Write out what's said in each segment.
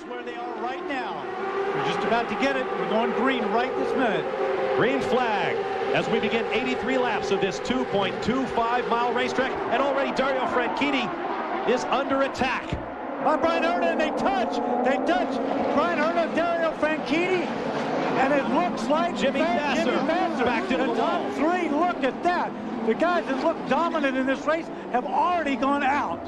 where they are right now. We're just about to get it. We're going green right this minute. Green flag as we begin 83 laps of this 2.25-mile racetrack. And already Dario Franchitti is under attack. By Bryan Herta, and they touch. Bryan Herta, Dario Franchitti, and it looks like Jimmy Vasser back to the top three. Look at that. The guys that look dominant in this race have already gone out.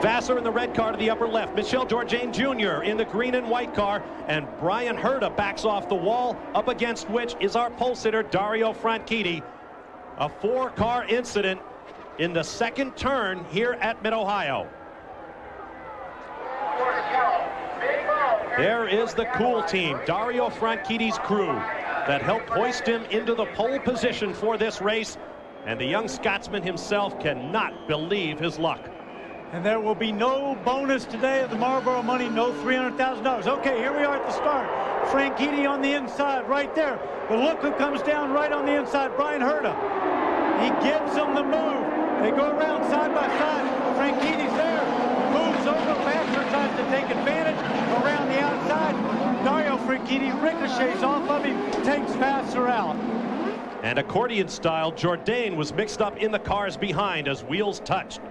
Vasser in the red car to the upper left. Michel Jourdain Jr. in the green and white car. And Bryan Herta backs off the wall, up against which is our pole sitter, Dario Franchitti. A four-car incident in the second turn here at Mid-Ohio. There is the cool team, Dario Franchitti's crew, that helped hoist him into the pole position for this race. And the young Scotsman himself cannot believe his luck. And there will be no bonus today at the Marlboro Money, no $300,000. Okay, here we are at the start. Franchitti on the inside right there. But look who comes down right on the inside, Bryan Herta. He gives them the move. They go around side by side. Franchitti's there. Moves over. Vasser tries to take advantage around the outside. Dario Franchitti ricochets off of him, takes Vasser out. And accordion style, Jourdain was mixed up in the cars behind as wheels touched.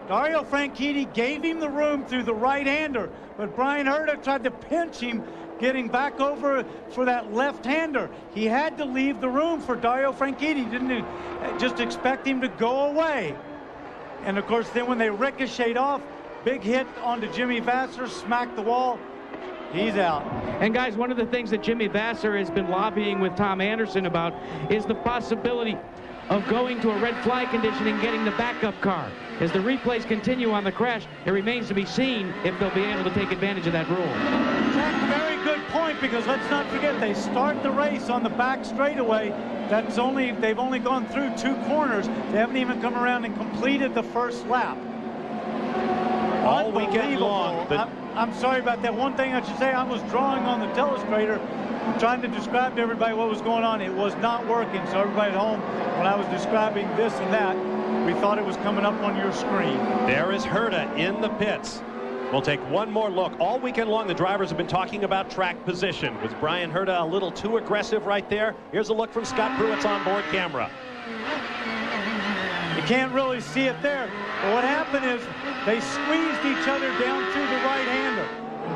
Dario Franchitti gave him the room through the right-hander, but Bryan Herta tried to pinch him, getting back over for that left-hander. He had to leave the room for Dario Franchitti, didn't he? Just expect him to go away. And of course, then when they ricocheted off, big hit onto Jimmy Vasser, smacked the wall. He's out. And guys, one of the things that Jimmy Vasser has been lobbying with Tom Anderson about is the possibility of going to a red flag condition and getting the backup car. As the replays continue on the crash, it remains to be seen if they'll be able to take advantage of that rule. That's a very good point, because let's not forget, they start the race on the back straightaway. They've only gone through 2 corners. They haven't even come around and completed the first lap. All weekend long. I'm sorry about that. One thing I should say, I was drawing on the telestrator, trying to describe to everybody what was going on. It was not working. So everybody at home, when I was describing this and that, we thought it was coming up on your screen. There is Herta in the pits. We'll take one more look. All weekend long, the drivers have been talking about track position. Was Bryan Herta a little too aggressive right there? Here's a look from Scott Pruett's onboard camera. You can't really see it there. But what happened is they squeezed each other down through the right-hander.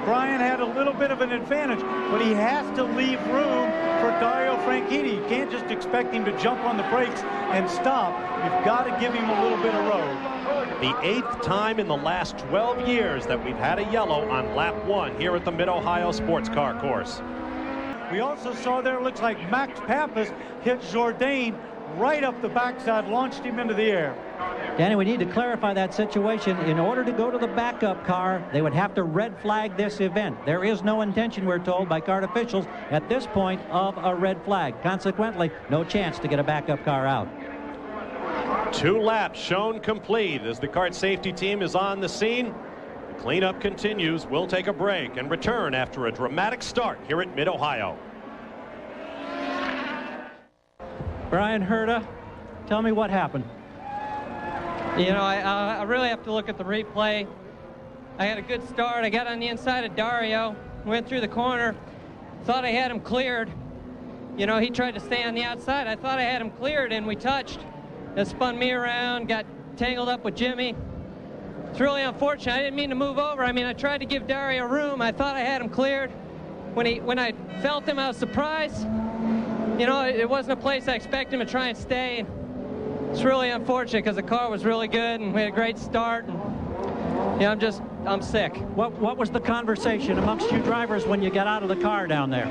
Bryan had a little bit of an advantage, but he has to leave room for Dario Franchitti. You can't just expect him to jump on the brakes and stop. You've got to give him a little bit of road. The 8th time in the last 12 years that we've had a yellow on lap 1 here at the Mid-Ohio Sports Car Course. We also saw there, looks like Max Pappas hit Jourdain right up the backside, launched him into the air. Danny, we need to clarify that situation. In order to go to the backup car, they would have to red flag this event. There is no intention, we're told by CART officials, at this point of a red flag. Consequently, no chance to get a backup car out. 2 laps shown complete as the CART safety team is on the scene. The cleanup continues. We'll take a break and return after a dramatic start here at Mid-Ohio. Bryan Herta, tell me what happened. You know, I really have to look at the replay. I had a good start. I got on the inside of Dario, went through the corner, thought I had him cleared. You know, he tried to stay on the outside. I thought I had him cleared, and we touched. It spun me around, got tangled up with Jimmy. It's really unfortunate. I didn't mean to move over. I mean, I tried to give Dario room. I thought I had him cleared. When I felt him, I was surprised. You know, it wasn't a place I expected him to try and stay. It's really unfortunate because the car was really good and we had a great start. And, you know, I'm sick. What was the conversation amongst you drivers when you got out of the car down there?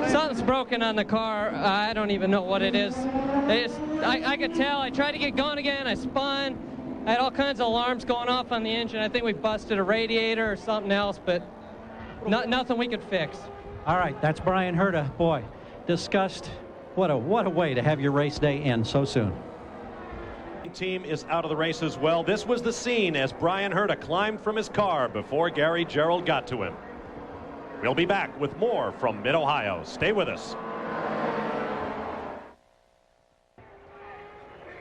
Something's broken on the car. I don't even know what it is. I could tell. I tried to get going again. I spun. I had all kinds of alarms going off on the engine. I think we busted a radiator or something else, but nothing we could fix. All right, that's Bryan Herta. Boy, disgust. What a way to have your race day end so soon. Team is out of the race as well. This was the scene as Bryan Herta climbed from his car before Gary Gerould got to him. We'll be back with more from Mid-Ohio. Stay with us.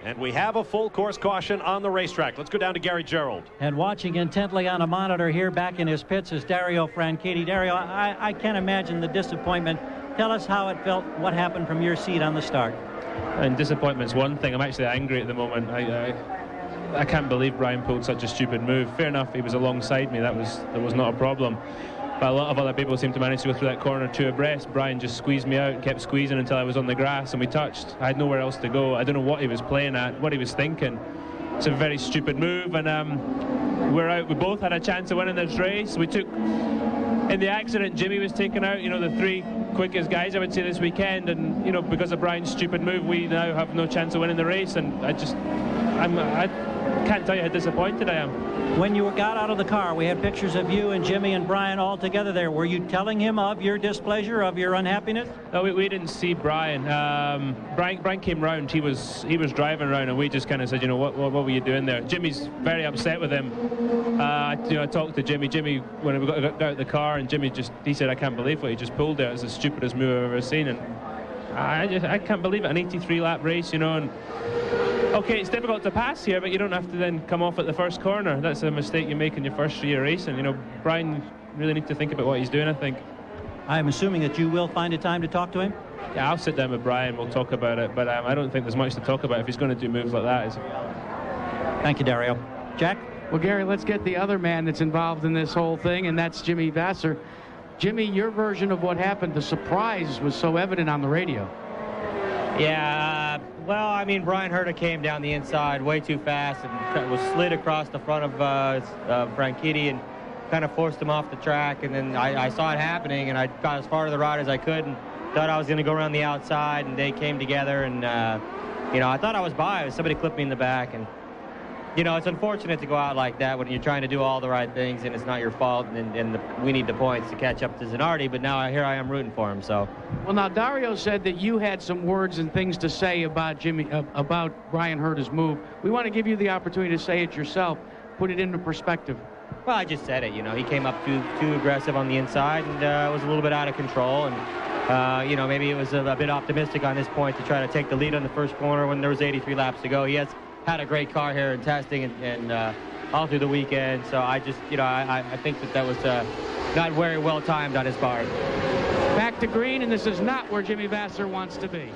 And we have a full course caution on the racetrack. Let's go down to Gary Gerald. And watching intently on a monitor here back in his pits is Dario Franchitti. Dario, I can't imagine the disappointment. Tell us how it felt, what happened from your seat on the start. And disappointment's one thing. I'm actually angry at the moment. I can't believe Bryan pulled such a stupid move. Fair enough, he was alongside me. That was not a problem. But a lot of other people seem to manage to go through that corner two abreast. Bryan just squeezed me out and kept squeezing until I was on the grass and we touched. I had nowhere else to go. I don't know what he was playing at, what he was thinking. It's a very stupid move, and we're out. We both had a chance of winning this race. We took, in the accident, Jimmy was taken out, you know, the 3 quickest guys I would say this weekend, and you know, because of Bryan's stupid move, we now have no chance of winning the race. And I can't tell you how disappointed I am. When you got out of the car, we had pictures of you and Jimmy and Bryan all together there. Were you telling him of your displeasure, of your unhappiness? No, we didn't see Bryan. Bryan came round. He was driving around, and we just kind of said, you know, what were you doing there? Jimmy's very upset with him. You know, I talked to Jimmy. Jimmy, when we got out of the car, and Jimmy he said, I can't believe what he just pulled there. It's the stupidest move I've ever seen. And I can't believe it. An 83-lap race, you know. And okay, it's difficult to pass here, but you don't have to then come off at the first corner. That's a mistake you make in your first year racing. You know, Bryan really needs to think about what he's doing, I think. I'm assuming that you will find a time to talk to him? Yeah, I'll sit down with Bryan. We'll talk about it. But I don't think there's much to talk about if he's going to do moves like that. Thank you, Dario. Jack? Well, Gary, let's get the other man that's involved in this whole thing, and that's Jimmy Vasser. Jimmy, your version of what happened, the surprise was so evident on the radio. Yeah, well, I mean, Bryan Herta came down the inside way too fast and was slid across the front of Franchitti and kind of forced him off the track. And then I saw it happening, and I got as far to the right as I could and thought I was going to go around the outside, and they came together. And, you know, I thought I was by. Somebody clipped me in the back. And, you know, it's unfortunate to go out like that when you're trying to do all the right things and it's not your fault, and we need the points to catch up to Zanardi, but now here I am rooting for him. So, well, now Dario said that you had some words and things to say about about Bryan Herta's move. We want to give you the opportunity to say it yourself, put it into perspective. Well, I just said it. You know, he came up too aggressive on the inside and was a little bit out of control, and you know, maybe it was a bit optimistic on this point to try to take the lead on the first corner when there was 83 laps to go. He has had a great car here in testing and all through the weekend. So I just, you know, I think that was not very well timed on his part. Back to green, and this is not where Jimmy Vasser wants to be.